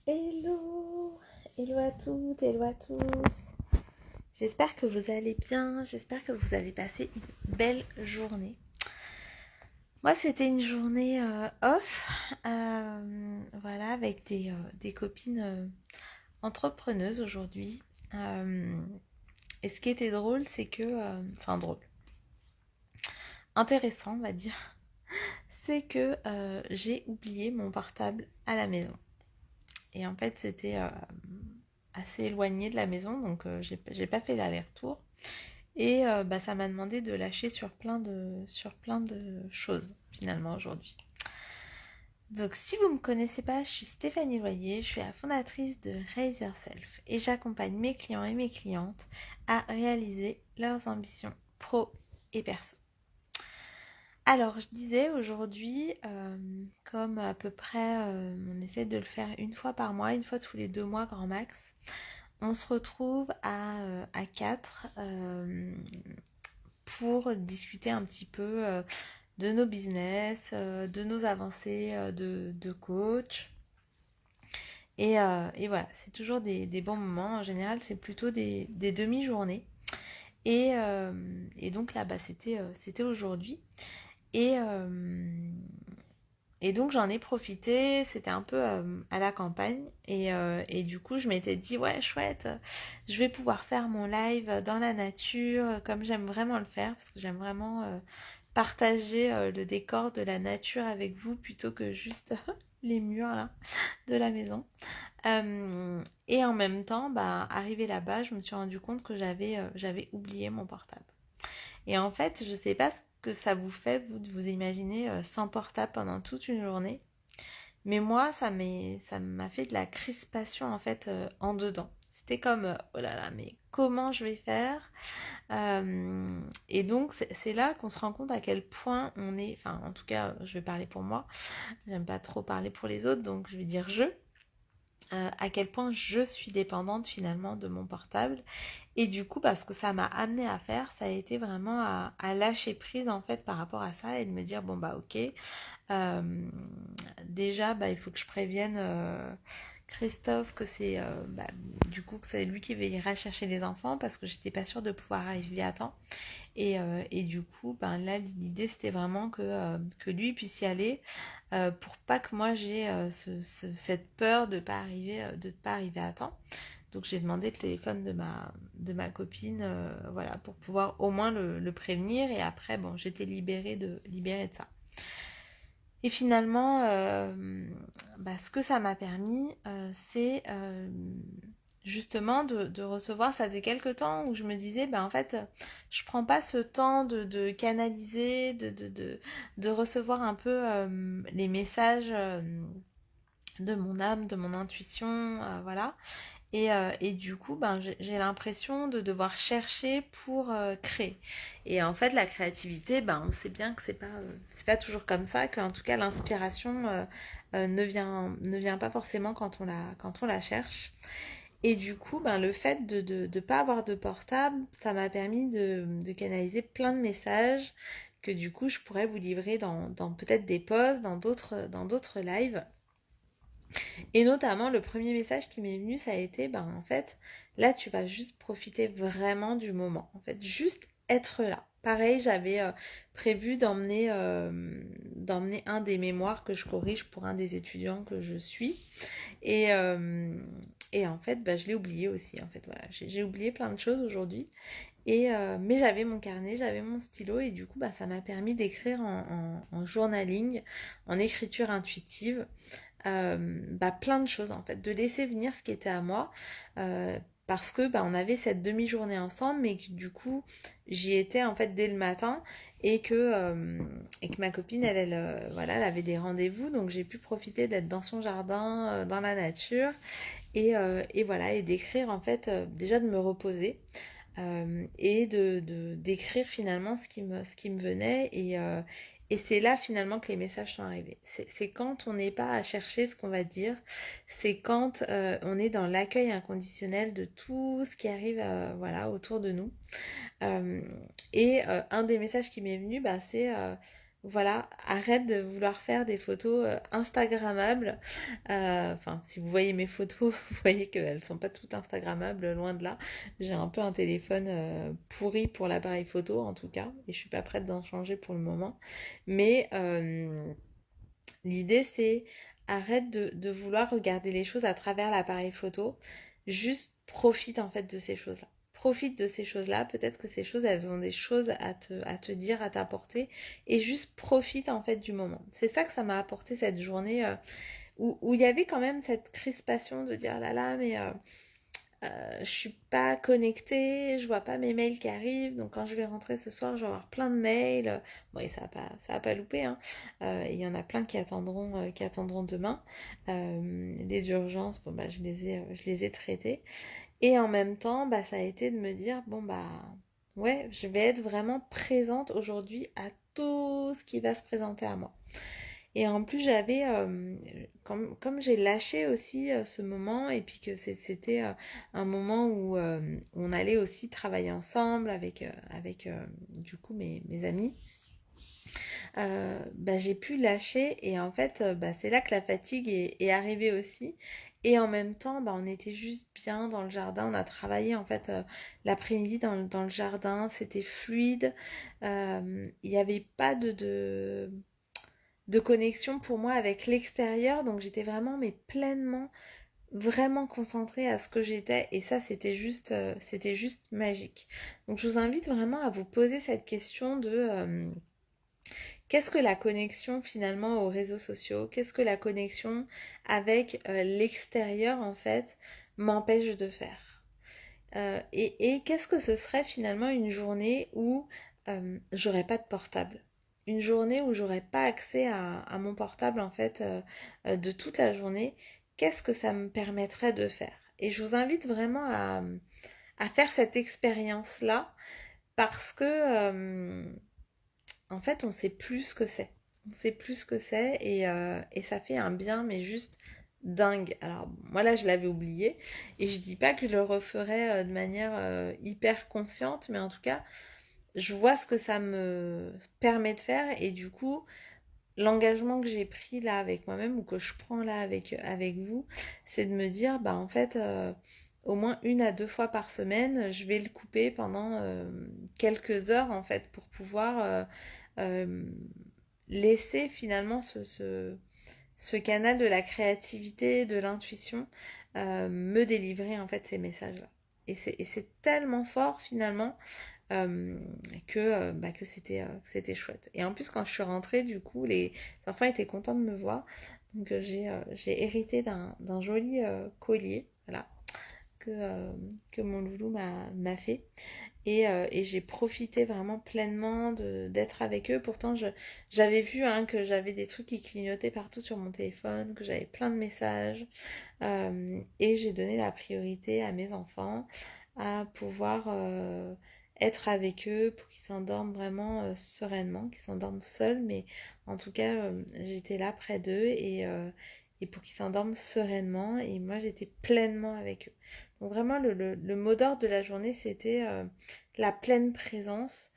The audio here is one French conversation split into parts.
Hello, hello à toutes, hello à tous. J'espère que vous allez bien, j'espère que vous allez passer une belle journée. Moi, c'était une journée off, voilà, avec des copines entrepreneuses aujourd'hui. Et ce qui était drôle, c'est que, enfin drôle, intéressant, on va dire, c'est que j'ai oublié mon portable à la maison. Et en fait, c'était assez éloigné de la maison, donc j'ai pas fait l'aller-retour. Et ça m'a demandé de lâcher sur plein de choses, finalement, aujourd'hui. Donc, si vous ne me connaissez pas, je suis Stéphanie Loyer, je suis la fondatrice de Raise Yourself et j'accompagne mes clients et mes clientes à réaliser leurs ambitions pro et perso. Alors, je disais aujourd'hui, comme à peu près, on essaie de le faire une fois par mois, une fois tous les 2 mois grand max, on se retrouve à 4 pour discuter un petit peu de nos business, de nos avancées de coach. Et voilà, c'est toujours des bons moments. En général, c'est plutôt des demi-journées. Et donc là, c'était aujourd'hui. Et, euh, et donc j'en ai profité, c'était un peu à la campagne. Et du coup, je m'étais dit, ouais, chouette, je vais pouvoir faire mon live dans la nature, comme j'aime vraiment le faire, parce que j'aime vraiment partager le décor de la nature avec vous plutôt que juste les murs là, de la maison. Et en même temps, arrivé là-bas, je me suis rendu compte que j'avais oublié mon portable. Et en fait, je sais pas ce que ça vous fait, vous, de vous imaginer sans portable pendant toute une journée. Mais moi, ça m'a fait de la crispation en fait en dedans. C'était comme, oh là là, mais comment je vais faire? Et donc, c'est là qu'on se rend compte à quel point on est, enfin, en tout cas, je vais parler pour moi. J'aime pas trop parler pour les autres, donc je vais dire je. À quel point je suis dépendante finalement de mon portable. Et du coup, ce que ça m'a amené à faire, ça a été vraiment à lâcher prise en fait par rapport à ça et de me dire, bon ok, euh, déjà il faut que je prévienne Christophe que c'est du coup que c'est lui qui veillera chercher les enfants parce que j'étais pas sûre de pouvoir arriver à temps. Et du coup, là, l'idée, c'était vraiment que lui puisse y aller pour pas que moi j'ai cette peur de pas arriver à temps. Donc j'ai demandé le téléphone de ma copine, voilà, pour pouvoir au moins le prévenir. Et après, bon, j'étais libérée de ça. Et finalement, ce que ça m'a permis, c'est justement de recevoir, ça faisait quelques temps où je me disais, en fait, je prends pas ce temps de canaliser, de recevoir un peu les messages de mon âme, de mon intuition, voilà. Et du coup, j'ai l'impression de devoir chercher pour créer. Et en fait, la créativité, on sait bien que c'est pas toujours comme ça, qu'en tout cas, l'inspiration ne vient pas forcément quand on la cherche. Et du coup, le fait de pas avoir de portable, ça m'a permis de canaliser plein de messages que du coup, je pourrais vous livrer dans peut-être des pauses, dans d'autres lives. Et notamment, le premier message qui m'est venu, ça a été, en fait, là, tu vas juste profiter vraiment du moment. En fait, juste être là. Pareil, j'avais prévu d'emmener un des mémoires que je corrige pour un des étudiants que je suis. Et, euh, et en fait, je l'ai oublié aussi. En fait, voilà, j'ai oublié plein de choses aujourd'hui. Mais j'avais mon carnet, j'avais mon stylo et du coup, ça m'a permis d'écrire en journaling, en écriture intuitive plein de choses en fait, de laisser venir ce qui était à moi parce que on avait cette demi-journée ensemble mais que du coup j'y étais en fait dès le matin et que ma copine voilà, elle avait des rendez-vous donc j'ai pu profiter d'être dans son jardin, dans la nature et voilà et d'écrire en fait déjà de me reposer et d'écrire finalement ce qui me venait et c'est là finalement que les messages sont arrivés. C'est quand on n'est pas à chercher ce qu'on va dire, c'est quand on est dans l'accueil inconditionnel de tout ce qui arrive voilà, autour de nous. Euh, un des messages qui m'est venu, c'est voilà, arrête de vouloir faire des photos Instagrammables. Enfin, si vous voyez mes photos, vous voyez qu'elles sont pas toutes Instagrammables, loin de là. J'ai un peu un téléphone pourri pour l'appareil photo, en tout cas, et je suis pas prête d'en changer pour le moment. Mais l'idée, c'est arrête de vouloir regarder les choses à travers l'appareil photo. Juste profite en fait de ces choses-là. Profite de ces choses-là. Peut-être que ces choses, elles ont des choses à te dire, à t'apporter. Et juste profite en fait du moment. C'est ça que ça m'a apporté cette journée où il y avait quand même cette crispation de dire là là, mais je suis pas connectée, je vois pas mes mails qui arrivent, donc quand je vais rentrer ce soir, je vais avoir plein de mails. Bon, et ça va pas louper, hein. Il y en a plein qui attendront demain. Les urgences, bon bah je les ai traitées. Et en même temps, bah ça a été de me dire bon bah ouais, je vais être vraiment présente aujourd'hui à tout ce qui va se présenter à moi. Et en plus, comme j'ai lâché aussi ce moment, et puis que c'était un moment où on allait aussi travailler ensemble avec du coup mes amis, bah, j'ai pu lâcher, et en fait, bah, c'est là que la fatigue est arrivée aussi. Et en même temps, bah, on était juste bien dans le jardin. On a travaillé en fait l'après-midi dans le jardin. C'était fluide. Il n'y avait pas de connexion pour moi avec l'extérieur, donc j'étais vraiment mais pleinement vraiment concentrée à ce que j'étais, et ça c'était juste magique. Donc je vous invite vraiment à vous poser cette question de qu'est-ce que la connexion finalement aux réseaux sociaux, qu'est-ce que la connexion avec l'extérieur en fait m'empêche de faire. Et qu'est-ce que ce serait finalement une journée où j'aurais pas de portable? Une journée où j'aurais pas accès à mon portable en fait de toute la journée. Qu'est-ce que ça me permettrait de faire? Et je vous invite vraiment à faire cette expérience-là parce que en fait on sait plus ce que c'est. On sait plus ce que c'est, et ça fait un bien mais juste dingue. Alors moi là je l'avais oublié, et je dis pas que je le referais de manière hyper consciente, mais en tout cas je vois ce que ça me permet de faire, et du coup l'engagement que j'ai pris là avec moi-même, ou que je prends là avec vous, c'est de me dire bah en fait au moins 1 à 2 fois par semaine je vais le couper pendant quelques heures en fait pour pouvoir euh, laisser finalement ce canal de la créativité, de l'intuition, me délivrer en fait ces messages-là. Et c'est tellement fort finalement euh, que c'était chouette. Et en plus, quand je suis rentrée, du coup, les enfants étaient contents de me voir. Donc j'ai hérité d'un joli collier, voilà, que mon loulou m'a fait. Et j'ai profité vraiment pleinement d'être avec eux. Pourtant, j'avais vu hein, que j'avais des trucs qui clignotaient partout sur mon téléphone, que j'avais plein de messages. Et j'ai donné la priorité à mes enfants, à pouvoir être avec eux pour qu'ils s'endorment vraiment sereinement, qu'ils s'endorment seuls. Mais en tout cas, j'étais là près d'eux, et pour qu'ils s'endorment sereinement. Et moi, j'étais pleinement avec eux. Donc vraiment, le mot d'ordre de la journée, c'était la pleine présence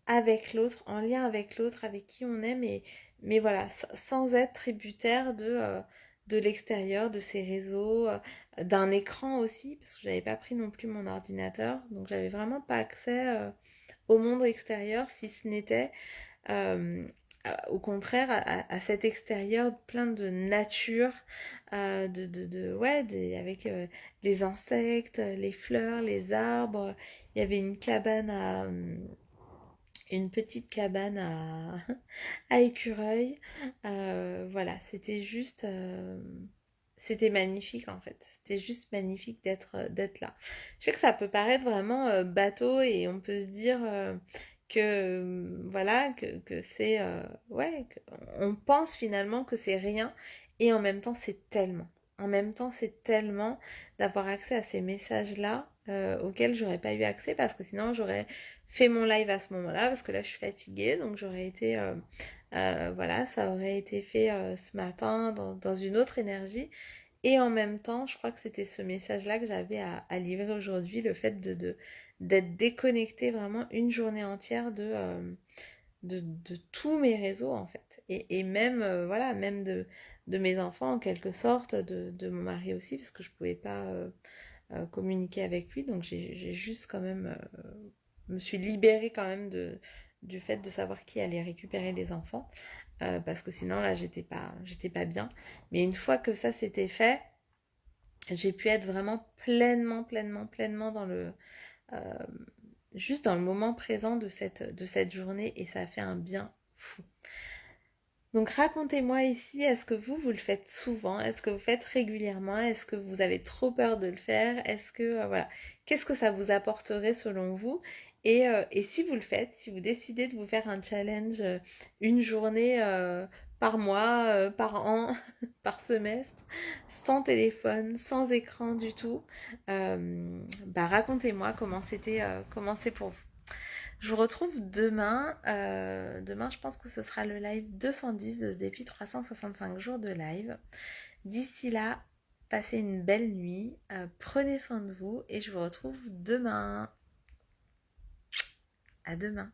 avec l'autre, en lien avec l'autre, avec qui on est, mais voilà, sans être tributaire de l'extérieur, de ses réseaux, d'un écran aussi, parce que j'avais pas pris non plus mon ordinateur, donc j'avais vraiment pas accès au monde extérieur, si ce n'était euh, au contraire à cet extérieur plein de nature, ouais, avec les insectes, les fleurs, les arbres. Il y avait une petite cabane à écureuil. Voilà, c'était magnifique en fait. C'était juste magnifique d'être là. Je sais que ça peut paraître vraiment bateau, et on peut se dire que voilà que c'est ouais, on pense finalement que c'est rien, et en même temps c'est tellement. En même temps, c'est tellement d'avoir accès à ces messages-là auxquels j'aurais pas eu accès, parce que sinon j'aurais fait mon live à ce moment-là, parce que là je suis fatiguée, donc j'aurais été voilà, ça aurait été fait ce matin dans une autre énergie. Et en même temps, je crois que c'était ce message-là que j'avais à livrer aujourd'hui, le fait d'être déconnecté vraiment une journée entière de tous mes réseaux en fait. Et même, voilà, même de mes enfants en quelque sorte, de mon mari aussi, parce que je pouvais pas communiquer avec lui. Donc j'ai juste quand même, me suis libérée quand même du fait de savoir qui allait récupérer les enfants. Parce que sinon là j'étais pas bien. Mais une fois que ça s'était fait, j'ai pu être vraiment pleinement dans le euh, juste dans le moment présent de cette journée et ça a fait un bien fou. Donc racontez-moi ici, est-ce que vous le faites souvent? Est-ce que vous faites régulièrement? Est-ce que vous avez trop peur de le faire? Est-ce que, voilà, qu'est-ce que ça vous apporterait selon vous? Et si vous le faites, si vous décidez de vous faire un challenge, une journée par mois, par an, par semestre, sans téléphone, sans écran du tout, bah racontez-moi comment c'est pour vous. Je vous retrouve demain. Demain, je pense que ce sera le live 210 de ce défi 365 jours de live. D'ici là, passez une belle nuit. Prenez soin de vous et je vous retrouve demain. À demain.